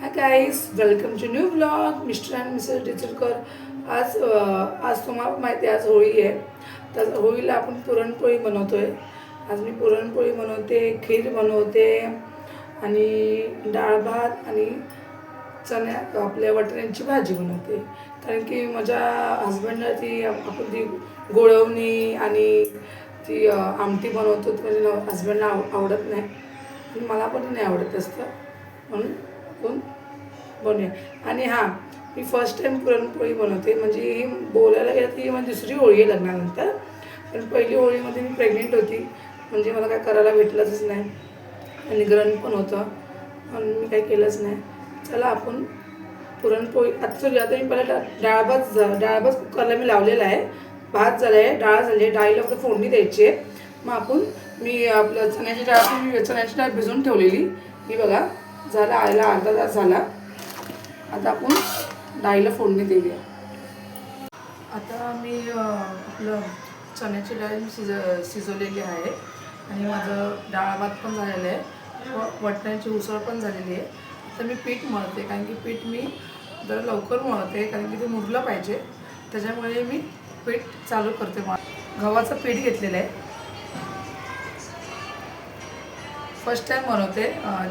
High guys, welcome to new blog Mr and Mrs Dichalkar. आज तुम्हाला माहिती आहे आज होळी आहे. तर होळीला आपण पुरणपोळी बनवतो आहे. आज मी पुरणपोळी बनवते, खीर बनवते आणि डाळ भात आणि आपल्या वाटाण्यांची भाजी बनवते. कारण की माझ्या हस्बंडला आपण ती गोळवणी आणि ती आमटी बनवतो तर माझ्या हस्बंडला आवडत नाही आणि मला पण नाही आवडत असतं, म्हणून आपण बनवूया. आणि हां, मी फर्स्ट टाईम पुरणपोळी बनवते. म्हणजे ही बोलायला गेलं तर ही माझी दुसरी होळी आहे लग्नानंतर. पण पहिली होळीमध्ये मी प्रेग्नेंट होती, म्हणजे मला काय करायला भेटलंच नाही आणि ग्रहण पण होतं, पण मी काही केलंच नाही. चला आपण पुरणपोळी आता मी पहिला डाळ भात कुकरला मी लावलेला आहे. भात झाला आहे, डाळ झाली आहे, डाळीला फक्त फोडणी द्यायची आहे. मग मी आपलं चण्याची डाळ भिजवून ठेवलेली ही बघा, झाला आयला अर्धा तास झाला. आता आपण डाळीला फोडणी देऊया. आता मी आपलं चण्याची डाळ शिजवलेली आहे आणि माझं डाळ भात पण झालेलं आहे व वाटाण्याची उसळ पण झालेली आहे. आता मी पीठ मळते, कारण की पीठ मी जरा लवकर मळते, कारण की ते मुरलं पाहिजे. त्याच्यामुळे मी पीठ चालू करते. गव्हाचं पीठ घेतलेलं आहे. फर्स्ट टाईम बनवते,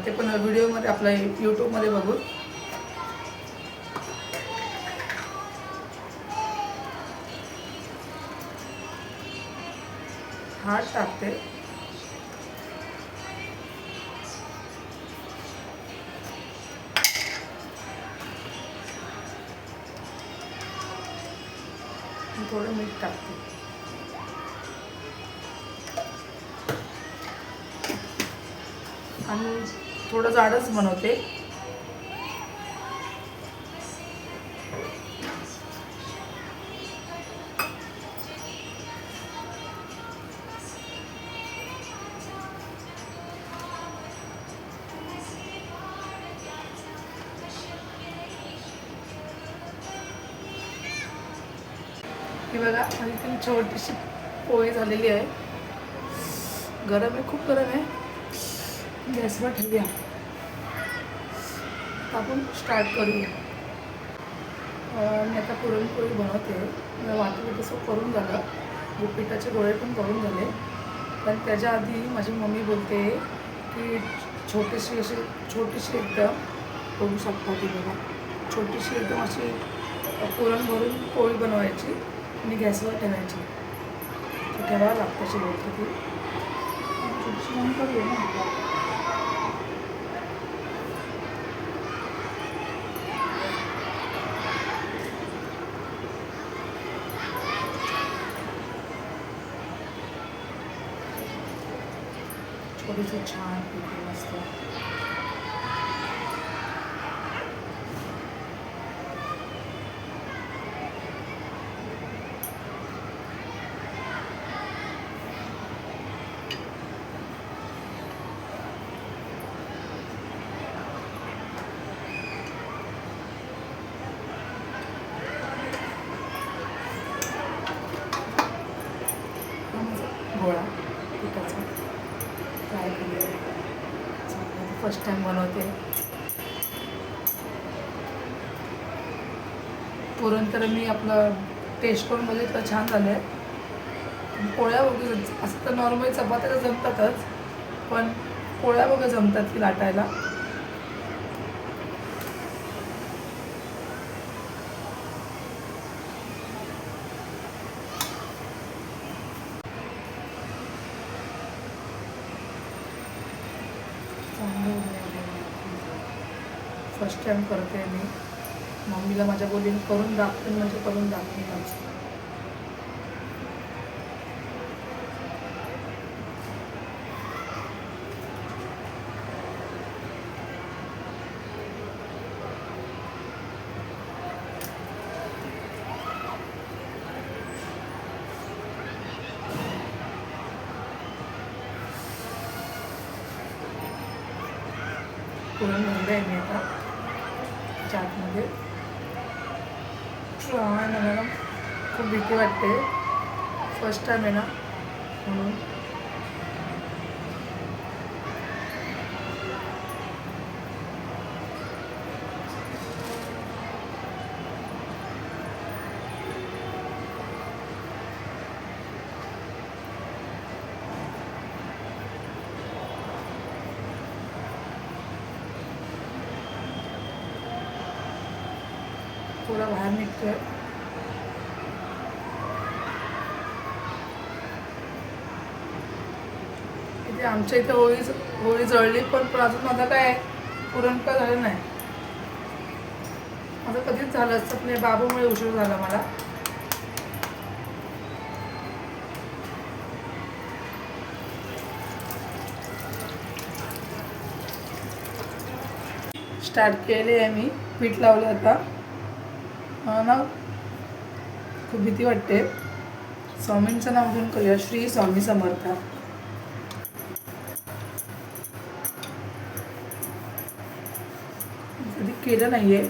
ते पण व्हिडिओमध्ये आपल्या यूट्यूबमध्ये बघून. हात टाकते. थोडं मीठ टाकते आणि थोडं जाडच बनवते. ही बघा, आणि ती छोटीशी पोळी झालेली आहे. गरम आहे, खूप गरम आहे. गॅसवर ठेवूया, आपण स्टार्ट करूया. मी आता पुरणपोळी बनवते. मला वाटलं तसं करून झालं, पिठाचे गोळे पण करून झाले. पण त्याच्या आधी माझी मम्मी बोलते की छोटीशी एकदम बघू शकता ती बघा, छोटीशी एकदम अशी पुरण भरून पोळी बनवायची आणि गॅसवर ठेवायची. ठेवायला लागतं अशी बोलते ती. छोटीशी म्हणून करूया ना. थोडीशी छान पिठी मस्त. गोळा पिठाचा फ्राय केलेला. फर्स्ट टाईम बनवते पुरण. तर मी आपलं टेस्ट करून बघितलं, छान झालं आहे. पोळ्या वगैरे असं तर नॉर्मली चपात्या तर जमतातच, पण पोळ्या वगैरे जमतात की लाटायला. फर्स्ट टाईम करते मी. मम्मीला माझ्या बोलीने करून दाखवून म्हणजे करून दाखवून. पुरण भरलं आहे मी आता चाटमध्ये. मला खूप भीती वाटते, फर्स्ट टाईम आहे ना, म्हणून. थोडा बाहेर निघतोय. इथे आमच्या इथे होळी जळली पण अजून माझं काय पुरणपोळी झालं नाही. माझं कधीच झालं असतं पण बाबूमुळे उशीर झाला मला. स्टार्ट केले आहे मी. पीठ लावलं आता. मला ना खूप भीती वाटते. स्वामींचं नाव घेऊन करूया. श्री स्वामी समर्थ. कधी केलं नाही आहे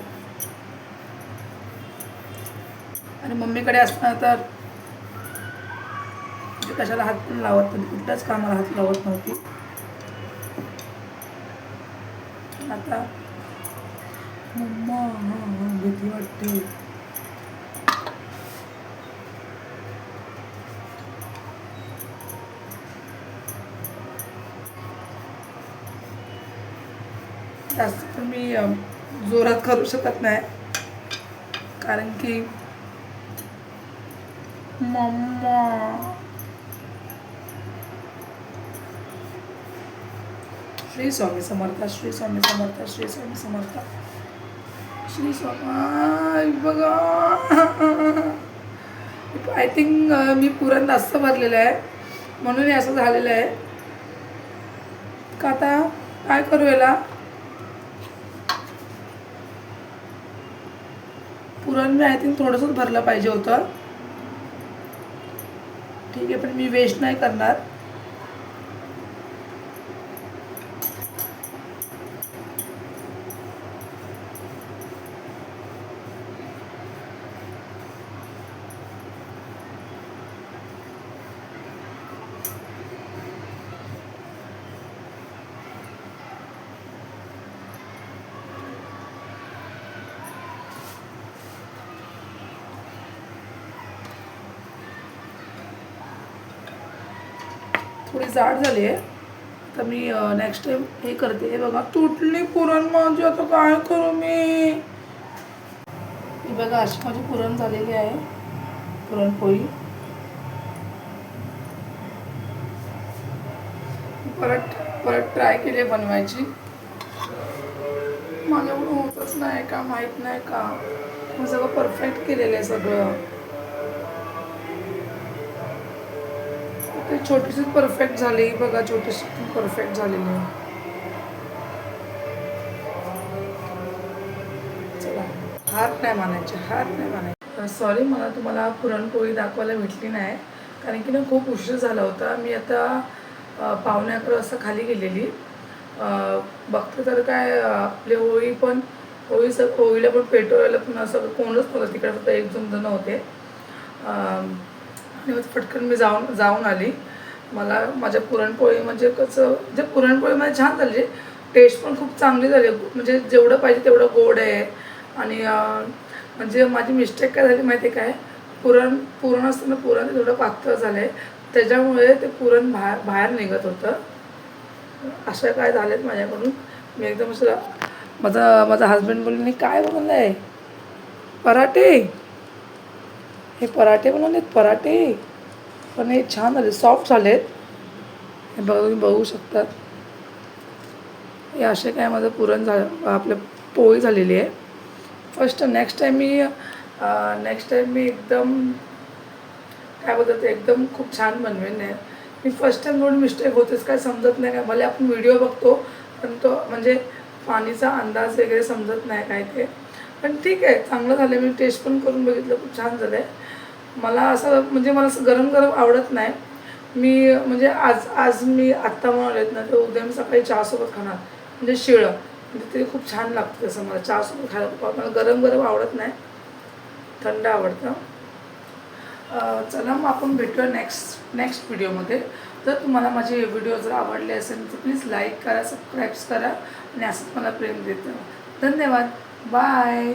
आणि मम्मीकडे असताना तर कशाला हात पण लावत नव्हती. कुठल्याच कामाला हात लावत नव्हती. आता मम्मा भीती वाटते. जास्त पण मी जोरात करू शकत नाही कारण की मम्मा. श्री स्वामी समर्थ. श्री स्वामी समर्थ. श्री स्वामी समर्थ. श्री स्वामी. बघा आय थिंक मी पुरण जास्त भरलेलं आहे म्हणून हे असं झालेलं आहे. का आता काय करू याला. पुरण मी आय थिंक थोडंसंच भरलं पाहिजे होतं. ठीक आहे पण मी वेस्ट नाही करणार. थोडी जाड झाली आहे. तर मी नेक्स्ट टाइम हे करते. हे बघा तुटली पुरण माझी. आता काय करू मी. ही बघा अशी माझी पुरण झालेली आहे. पुरणपोळी परत ट्राय केली बनवायची. माझ्याकडून होतच नाही का माहीत नाही का. मी सगळं परफेक्ट केलेलं आहे सगळं. ते छोटीशी परफेक्ट झाली. बघा छोटीशी परफेक्ट झालेली आहे. चला हार नाही मानायचे. सॉरी मला तुम्हाला पुरणपोळी दाखवायला भेटली नाही कारण की ना खूप उशीर झाला होता. मी आता 11:15 वाजता खाली गेलेली. बघते तर काय आपली होळीला पण पेटवायला पण असं कोणच नव्हतं तिकडे. फक्त 1-2 जण होते आणि पटकन मी जाऊन आली. मला माझ्या पुरणपोळी म्हणजे कसं जे पुरणपोळी माझी छान झाली. टेस्ट पण खूप चांगली झाली. म्हणजे जेवढं पाहिजे तेवढं गोड आहे. आणि म्हणजे माझी मिस्टेक काय झाली माहिती आहे काय. पुरण असताना पुरण थोडं पातळ झालं आहे त्याच्यामुळे ते पुरण बाहेर निघत होतं. अशा काय झालेत माझ्याकडून. मी एकदम असं माझा हजबंड बोलले काय बनवलं आहे. पराठे. हे पराठे बनवलेत. पराठे पण हे छान झाले. सॉफ्ट झालेत. हे बघा तुम्ही बघू शकतात. हे असे काय माझं पुरण झालं. आपलं पोळी झालेली आहे. नेक्स्ट टाईम मी एकदम काय बोलतात एकदम खूप छान बनवेन. मी फर्स्ट टाईम थोडी मिस्टेक होतेच काय समजत नाही काय. भले आपण व्हिडिओ बघतो पण तो म्हणजे पाणीचा अंदाज वगैरे समजत नाही काय ते. पण ठीक आहे चांगलं झालं. मी टेस्ट पण करून बघितलं खूप छान झालं आहे. मला असं गरम गरम आवडत नाही. मी म्हणजे आज मी आत्ता बनवलेत ना तर उद्या मी सकाळी चहासोबत खाणार म्हणजे शिळं. म्हणजे ते खूप छान लागतं तसं. मला चहासोबत खायला मला गरम आवडत नाही. थंड आवडतं. चला मग आपण भेटूया नेक्स्ट व्हिडिओमध्ये. जर तुम्हाला माझे व्हिडिओ जर आवडले असेल तर प्लीज लाईक करा, सबस्क्राईब करा आणि असंच मला प्रेम देत. धन्यवाद. बाय.